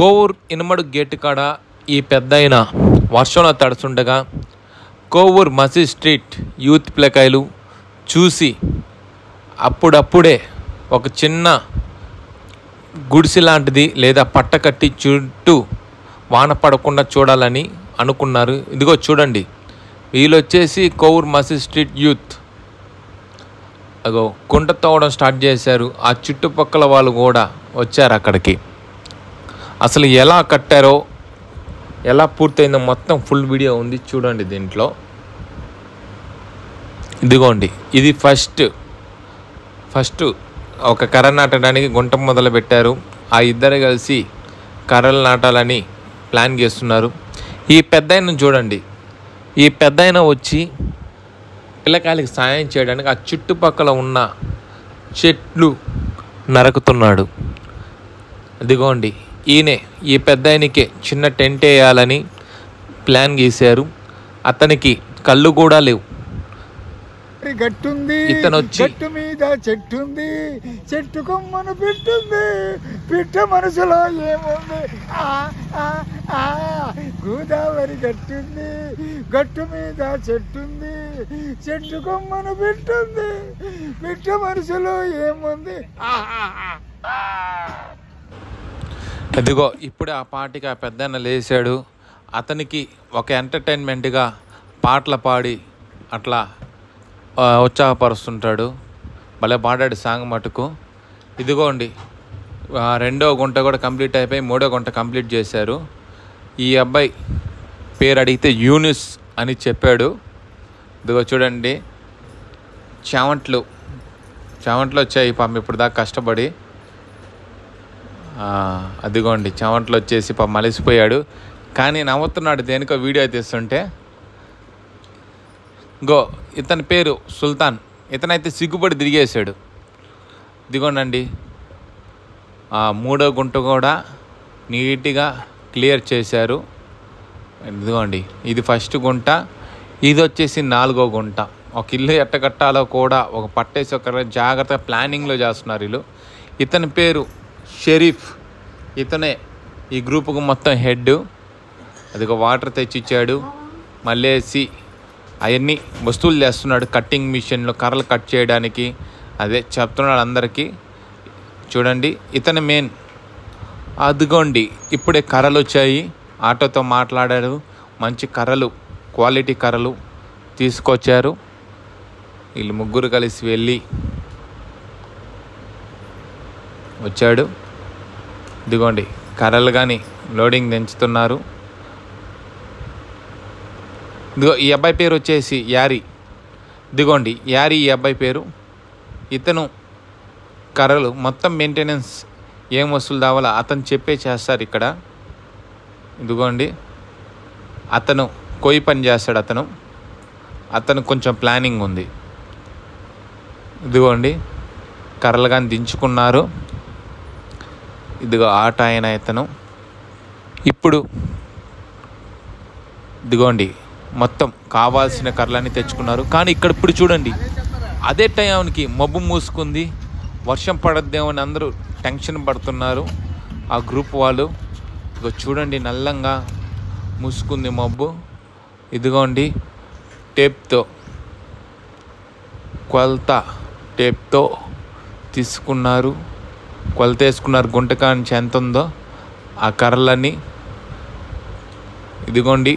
Kovur ఇనుమడు gate కాడ ఈ పెద్దయిన వర్షంలో తడుచుండగా కోవూరు మసీద్ స్ట్రీట్ యూత్ పిల్లకాయలు చూసి అప్పుడప్పుడే ఒక చిన్న గుడిసె లాంటిది లేదా పట్ట కట్టి చుట్టూ వాన పడకుండా చూడాలని అనుకున్నారు. ఇదిగో చూడండి, వీళ్ళు వచ్చేసి కోవూరు మసీద్ స్ట్రీట్ యూత్ అగో కుంట తవ్వడం స్టార్ట్ చేశారు. ఆ చుట్టుపక్కల వాళ్ళు కూడా వచ్చారు అక్కడికి. అసలు ఎలా కట్టారో ఎలా పూర్తయిందో మొత్తం ఫుల్ వీడియో ఉంది, చూడండి దీంట్లో. ఇదిగోండి, ఇది ఫస్ట్ ఒక కర్ర నాటడానికి గుంట మొదలు పెట్టారు. ఆ ఇద్దరు కలిసి కర్రలు నాటాలని ప్లాన్ చేస్తున్నారు. ఈ పెద్దాయన చూడండి, ఈ పెద్దాయన వచ్చి పిల్లకాయలకి సాయం చేయడానికి ఆ చుట్టుపక్కల ఉన్న చెట్లు నరుకుతున్నాడు. అదిగోండి, ఈ పెద్దాయనకే చిన్న టెంట్ వేయాలని ప్లాన్ గీశారు. అతనికి కళ్ళు కూడా లేవు. గట్టుంది, ఇతను వచ్చి గట్టు మీద చెట్టుంది, చెట్టు కొమ్మను పెట్టుంది, పిట్ట మనసులో ఏముంది, గోదావరి గట్టుంది, గట్టు మీద చెట్టుంది, చెట్టు కొమ్మను పెట్టుంది, పిట్ట మనసులో ఏముంది. అదిగో ఇప్పుడే ఆ పాటికి ఆ పెద్దన్న లేచాడు. అతనికి ఒక ఎంటర్టైన్మెంట్గా పాటలు పాడి అట్లా ఉత్సాహపరుస్తుంటాడు. భలే పాడాడు సాంగ్ మటుకు. ఇదిగోండి, రెండో గుంట కూడా కంప్లీట్ అయిపోయి మూడో గుంట కంప్లీట్ చేశారు. ఈ అబ్బాయి పేరు అడిగితే యూనిస్ అని చెప్పాడు. ఇదిగో చూడండి, చెమట్లు వచ్చాయి పాపం ఇప్పుడు దాకా కష్టపడి. అదిగోండి, చెమట్లు వచ్చేసి పాపం మలిసిపోయాడు. కానీ నవ్వుతున్నాడు దేనికో వీడియో తీస్తుంటే. ఇతని పేరు సుల్తాన్. ఇతనైతే సిగ్గుపడి తిరిగేశాడు. ఇదిగోండి, మూడో గుంట కూడా నీట్గా క్లియర్ చేశారు. ఇదిగోండి, ఇది ఫస్ట్ గుంట, ఇది వచ్చేసి నాలుగో గుంట. ఒక ఇల్లు ఎట్ట కట్టాలో కూడా ఒక పట్టేసి ఒక జాగ్రత్త ప్లానింగ్లో చేస్తున్నారు వీళ్ళు. ఇతని పేరు షరీఫ్. ఇతనే ఈ గ్రూపుకు మొత్తం హెడ్. అదిగో వాటర్ తెచ్చిచ్చాడు, మళ్ళీ అవన్నీ వస్తువులు చేస్తున్నాడు. కట్టింగ్ మిషన్లో కర్రలు కట్ చేయడానికి అదే చెప్తున్నాడు అందరికీ. చూడండి, ఇతను మెయిన్. అదిగోండి, ఇప్పుడే కర్రలు వచ్చాయి. ఆటోతో మాట్లాడారు, మంచి కర్రలు, క్వాలిటీ కర్రలు తీసుకొచ్చారు. వీళ్ళు ముగ్గురు కలిసి వెళ్ళి వచ్చాడు. ఇదిగోండి, కర్రలు కానీ లోడింగ్ దించుతున్నారు. ఇదిగో ఈ అబ్బాయి పేరు వచ్చేసి యారీ. ఇదిగోండి యారీ ఈ అబ్బాయి పేరు. ఇతను కర్రలు మొత్తం మెయింటెనెన్స్ ఏం వస్తువులు కావాలో అతను చెప్పే చేస్తారు ఇక్కడ. ఇదిగోండి, అతను కొయ్యి పని చేస్తాడు. అతను కొంచెం ప్లానింగ్ ఉంది. ఇదిగోండి, కర్రలు కానీ దించుకున్నారు. ఇదిగో ఆట ఆయన ఇతను. ఇప్పుడు ఇదిగోండి, మొత్తం కావాల్సిన కర్రలన్నీ తెచ్చుకున్నారు. కానీ ఇక్కడ ఇప్పుడు చూడండి, అదే టైంకి మబ్బు మూసుకుంది, వర్షం పడద్దేమని అందరూ టెన్షన్ పడుతున్నారు ఆ గ్రూప్ వాళ్ళు. ఇదిగో చూడండి, నల్లంగా మూసుకుంది మబ్బు. ఇదిగోండి, కొలత టేప్తో తీసుకున్నారు, కొలత వేసుకున్నారు గుంటకా నుంచి ఎంత ఉందో ఆ కర్రలన్నీ. ఇదిగోండి,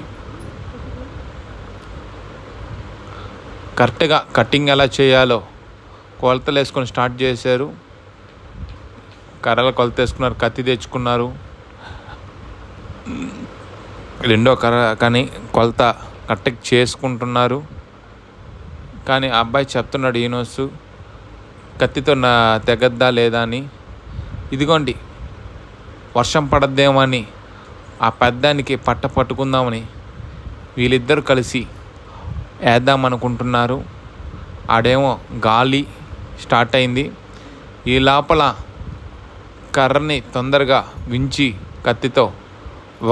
కరెక్ట్గా కటింగ్ ఎలా చేయాలో కొలతలు వేసుకొని స్టార్ట్ చేశారు. కర్రలు కొలత వేసుకున్నారు, కత్తి తెచ్చుకున్నారు. రెండో కర్ర కానీ కొలత కరెక్ట్గా చేసుకుంటున్నారు. కానీ ఆ అబ్బాయి చెప్తున్నాడు యూనస్, కత్తితో తెగద్దా లేదా అని. ఇదిగోండి, వర్షం పడద్దేమో అని ఆ పెద్దానికి పట్టుకుందామని వీళ్ళిద్దరు కలిసి వేద్దామనుకుంటున్నారు. ఆడేమో గాలి స్టార్ట్ అయింది. ఈ లోపల కర్రని తొందరగా వించి కత్తితో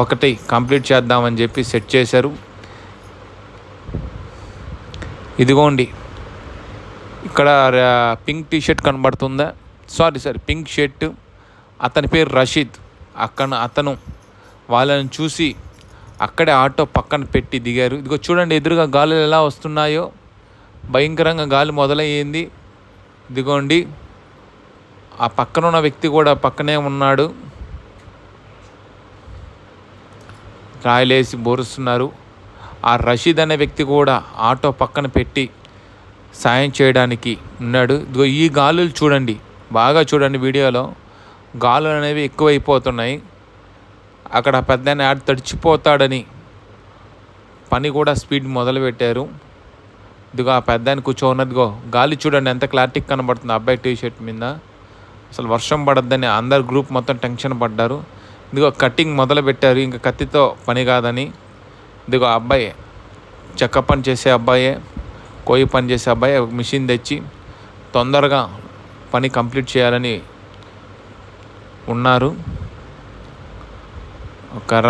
ఒకటి కంప్లీట్ చేద్దామని చెప్పి సెట్ చేశారు. ఇదిగోండి, ఇక్కడ పింక్ టీషర్ట్ కనబడుతుందా? Sorry pink shirt. అతని పేరు రషీద్. అతను వాళ్ళని చూసి అక్కడే ఆటో పక్కన పెట్టి దిగారు. ఇదిగో చూడండి ఎదురుగా గాలులు ఎలా వస్తున్నాయో, భయంకరంగా గాలి మొదలయ్యింది. ఇదిగోండి ఆ పక్కన ఉన్న వ్యక్తి కూడా పక్కనే ఉన్నాడు, రాయలేసి బోరుస్తున్నారు. ఆ రషీద్ అనే వ్యక్తి కూడా ఆటో పక్కన పెట్టి సాయం చేయడానికి ఉన్నాడు. ఇదిగో ఈ గాలులు చూడండి, బాగా చూడండి వీడియోలో, గాలులు అనేవి ఎక్కువైపోతున్నాయి. అక్కడ పెద్ద యాడ్ తడిచిపోతాడని పని కూడా స్పీడ్ మొదలుపెట్టారు. ఇదిగో ఆ పెద్ద కూర్చోన్నదిగో గాలి చూడండి ఎంత క్లారిటీ కనబడుతుంది అబ్బాయి టీషర్ట్ మీద. అసలు వర్షం పడద్దని అందరు గ్రూప్ మొత్తం టెన్షన్ పడ్డారు. ఇదిగో కటింగ్ మొదలు పెట్టారు, ఇంకా కత్తితో పని కాదని. ఇదిగో అబ్బాయి చెక్క పని చేసే అబ్బాయే, కోయి పని చేసే అబ్బాయి ఒక మిషన్ తెచ్చి తొందరగా పని కంప్లీట్ చేయాలని ఉన్నారు. కర్ర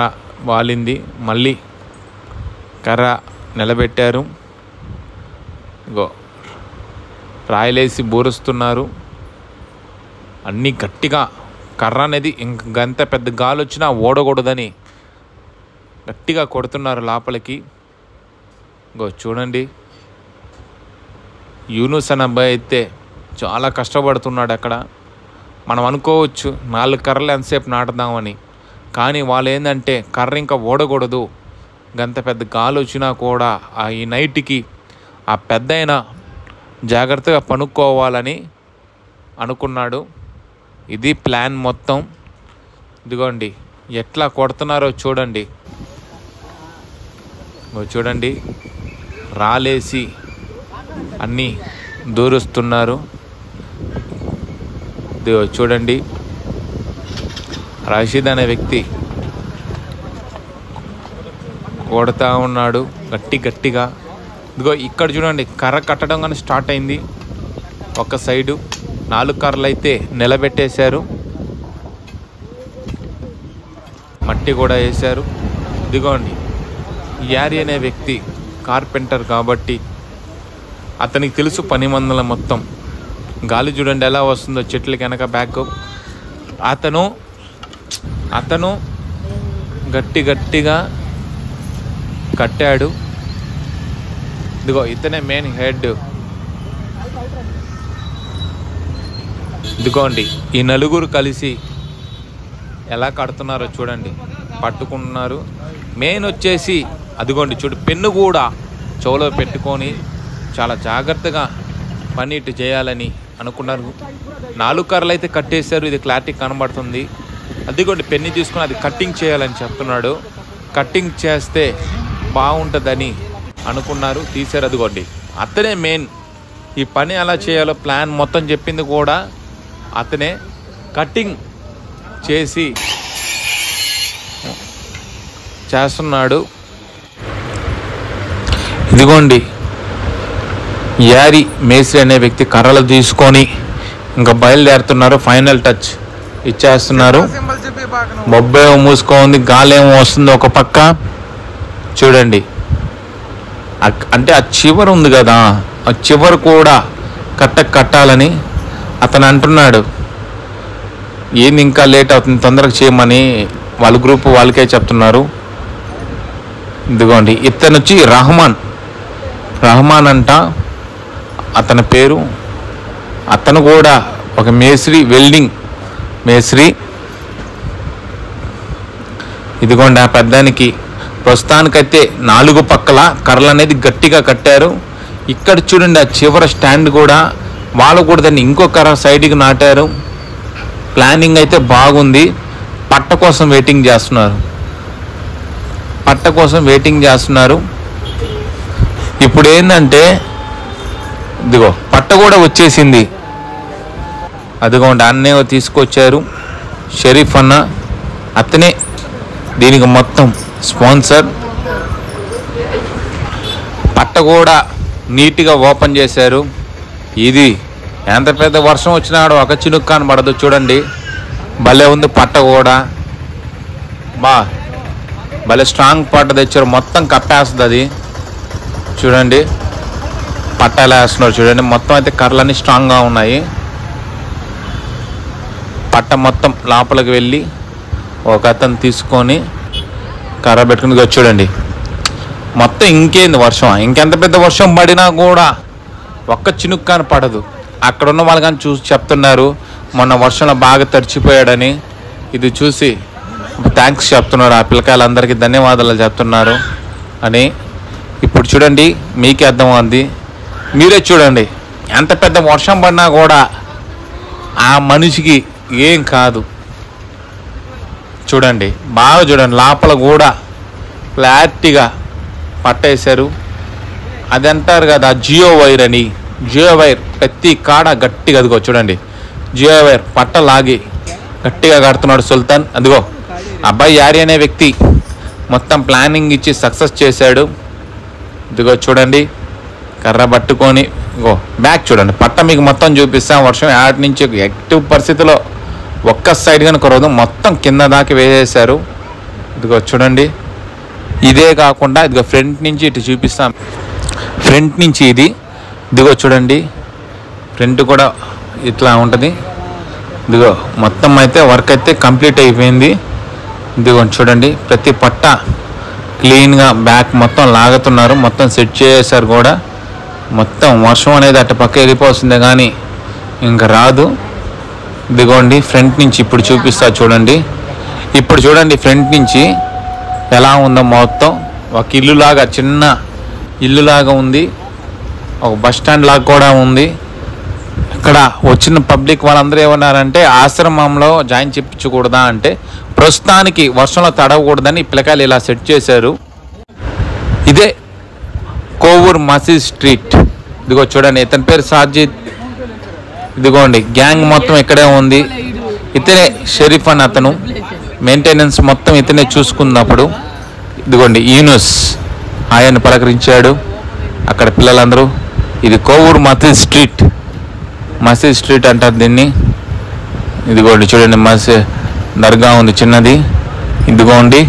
వాలింది, మళ్ళీ కర్ర నిలబెట్టారు. ఇగో రాయలేసి బోరుస్తున్నారు. అన్నీ గట్టిగా కర్ర అనేది ఇంకంత పెద్ద గాలి వచ్చినా ఓడకూడదని గట్టిగా కొడుతున్నారు లోపలికి. ఇగో చూడండి యూనుస్ అనే అబ్బాయి అయితే చాలా కష్టపడుతున్నాడు అక్కడ. మనం అనుకోవచ్చు 4 కర్రలు ఎంతసేపు నాటుదామని, కానీ వాళ్ళు ఏంటంటే కర్ర ఇంకా ఓడకూడదు, గంత పెద్ద గాలి వచ్చినా కూడా ఈ నైట్కి ఆ పెద్దయినా జాగ్రత్తగా పనుక్కోవాలని అనుకున్నాడు. ఇది ప్లాన్ మొత్తం. ఇదిగోండి ఎట్లా కొడుతున్నారో చూడండి, చూడండి రాలేసి అన్నీ దూరుస్తున్నారు. చూడండి రషీద్ అనే వ్యక్తి కొడతా ఉన్నాడు గట్టిగా. ఇదిగో ఇక్కడ చూడండి కర్ర కట్టడం కానీ స్టార్ట్ అయింది. ఒక సైడు 4 కర్రలు అయితే నిలబెట్టేశారు, మట్టి కూడా వేశారు. ఇదిగోండి యారీ అనే వ్యక్తి కార్పెంటర్ కాబట్టి అతనికి తెలుసు పని మందల మొత్తం. గాలి చూడండి ఎలా వస్తుందో చెట్లకి వెనక బ్యాక్. అతను గట్టిగా కట్టాడు. ఇదిగో ఇతనే మెయిన్ హెడ్. ఇదిగోండి ఈ నలుగురు కలిసి ఎలా కడుతున్నారో చూడండి, పట్టుకుంటున్నారు. మెయిన్ వచ్చేసి అదిగోండి చూడు పెన్ను కూడా చెవులో పెట్టుకొని చాలా జాగ్రత్తగా పని ఇటు చేయాలని అనుకున్నారు. 4 కర్రలు అయితే కట్టేశారు, ఇది క్లారిటీ కనబడుతుంది. అదిగోండి పెన్ను తీసుకొని అది కట్టింగ్ చేయాలని చెప్తున్నాడు. కట్టింగ్ చేస్తే బాగుంటుందని అనుకున్నారు, తీశారు. అదిగోండి అతనే మెయిన్, ఈ పని ఎలా చేయాలో ప్లాన్ మొత్తం చెప్పింది కూడా అతనే. కట్టింగ్ చేసి చేస్తున్నాడు. ఇదిగోండి యారీ మేస్త్రి అనే వ్యక్తి కర్రలు తీసుకొని ఇంకా బయలుదేరుతున్నారు. ఫైనల్ టచ్ ఇచ్చేస్తున్నారు. మొబ్బేమో మూసుకోంది, గాలి ఏమో వస్తుంది ఒక పక్క చూడండి. అంటే ఆ చివర ఉంది కదా, ఆ చివర కూడా కట్టాలని అతను అంటున్నాడు. ఏంది ఇంకా లేట్ అవుతుంది, తొందరగా చేయమని వాళ్ళ గ్రూప్ వాళ్ళకే చెప్తున్నారు. ఇదిగోండి ఇతను వచ్చి రహమాన్ అంట అతని పేరు. అతను కూడా ఒక మేస్త్రి, వెల్డింగ్ మేస్త్రి. ఇదిగోండి ఆ పెద్దానికి ప్రస్తుతానికైతే 4 పక్కల కర్రలు అనేది గట్టిగా కట్టారు. ఇక్కడ చూడండి ఆ చివర స్టాండ్ కూడా వాళ్ళు కూడా దాన్ని ఇంకో కర్ర సైడ్కి నాటారు. ప్లానింగ్ అయితే బాగుంది. పట్ట కోసం వెయిటింగ్ చేస్తున్నారు. ఇప్పుడు ఏంటంటే ఇదిగో పట్ట కూడా వచ్చేసింది. అదిగోండి అన్నే తీసుకొచ్చారు షరీఫ్ అన్న, అతనే దీనికి మొత్తం స్పాన్సర్. పట్ట కూడా నీట్గా ఓపెన్ చేశారు. ఇది ఎంత పెద్ద వర్షం వచ్చినా ఒక చినుక్కాని పడదు చూడండి, భలే ఉంది. పట్ట కూడా భలే స్ట్రాంగ్ పట్ట తెచ్చారు, మొత్తం కప్పేస్తుంది అది. చూడండి పట్ట ఎలా వేస్తున్నారు చూడండి, మొత్తం అయితే కర్రలన్నీ స్ట్రాంగ్గా ఉన్నాయి. పట్ట మొత్తం లోపలికి వెళ్ళి ఒక అతను తీసుకొని కర్ర పెట్టుకుని చూడండి. మొత్తం ఇంకేంది వర్షం, ఇంకెంత పెద్ద వర్షం పడినా కూడా ఒక్క చినుక్కాని పడదు. అక్కడ ఉన్న వాళ్ళు కానీ చూసి చెప్తున్నారు మొన్న వర్షంలో బాగా తడిచిపోయాడని. ఇది చూసి థ్యాంక్స్ చెప్తున్నారు, ఆ పిల్లకాయలందరికీ ధన్యవాదాలు చెప్తున్నారు అని. ఇప్పుడు చూడండి మీకే అర్థమవుతుంది, మీరే చూడండి ఎంత పెద్ద వర్షం పడినా కూడా ఆ మనిషికి ఏం కాదు. చూడండి బాగా చూడండి, లోపల కూడా ఫ్లాట్గా పట్టేశారు. అది అంటారు కదా జియో వైర్ అని, జియో వైర్ ప్రతి కాడ గట్టిగా, అదిగో చూడండి జియో వైర్ పట్ట లాగి గట్టిగా కడుతున్నాడు సుల్తాన్. అదిగో అబ్బాయి యారి అనే వ్యక్తి మొత్తం ప్లానింగ్ ఇచ్చి సక్సెస్ చేశాడు. ఇదిగో చూడండి కర్ర పట్టుకొని, ఇగో బ్యాక్ చూడండి పట్ట మీకు మొత్తం చూపిస్తాం. వర్షం యాడ్ నుంచి యాక్టివ్ పరిస్థితిలో ఒక్క సైడ్ కనుక కురవదు, మొత్తం కింద దాకా వేసేశారు. ఇదిగో చూడండి, ఇదే కాకుండా ఇదిగో ఫ్రంట్ నుంచి ఇటు చూపిస్తాం. ఫ్రంట్ నుంచి ఇదిగో చూడండి, ఫ్రంట్ కూడా ఇట్లా ఉంటుంది. ఇదిగో మొత్తం అయితే వర్క్ అయితే కంప్లీట్ అయిపోయింది. ఇదిగో చూడండి ప్రతి పట్ట క్లీన్గా బ్యాక్ మొత్తం లాగుతున్నారు, మొత్తం సెట్ చేసేసారు కూడా. మొత్తం వర్షం అనేది అటు పక్క వెళ్ళిపోతుంది కానీ ఇంకా రాదు. ఇదిగోండి ఫ్రంట్ నుంచి ఇప్పుడు చూపిస్తా చూడండి. ఇప్పుడు చూడండి ఫ్రంట్ నుంచి ఎలా ఉందో, మొత్తం ఒక ఇల్లులాగా, చిన్న ఇల్లులాగా ఉంది, ఒక బస్ స్టాండ్ లాగా కూడా ఉంది. ఇక్కడ వచ్చిన పబ్లిక్ వాళ్ళందరూ ఏమన్నారంటే ఆశ్రమంలో జాయిన్ చెప్పించకూడదా అంటే, ప్రస్తుతానికి వర్షంలో తడవకూడదని పిల్లకాయలు ఇలా సెట్ చేశారు. ఇదే కోవూర్ మసీద్ స్ట్రీట్. ఇదిగో చూడండి ఇతని పేరు సాజిద్. ఇదిగోండి గ్యాంగ్ మొత్తం ఇక్కడే ఉంది. ఇతనే షరీఫ్ అని అతను, మెయింటెనెన్స్ మొత్తం ఇతనే చూసుకున్నప్పుడు. ఇదిగోండి యూనుస్ ఆయన పలకరించాడు అక్కడ పిల్లలందరూ. ఇది కోవూర్ మసీద్ స్ట్రీట్, మసీద్ స్ట్రీట్ అంటారు దీన్ని. ఇదిగోండి చూడండి మసీద్ దర్గా ఉంది చిన్నది. ఇదిగోండి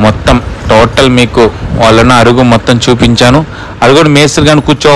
మొత్తం టోటల్ మీకు వాళ్ళన్న అరుగు మొత్తం చూపించాను. అది కూడా మేస్త్రి కానీ కూర్చో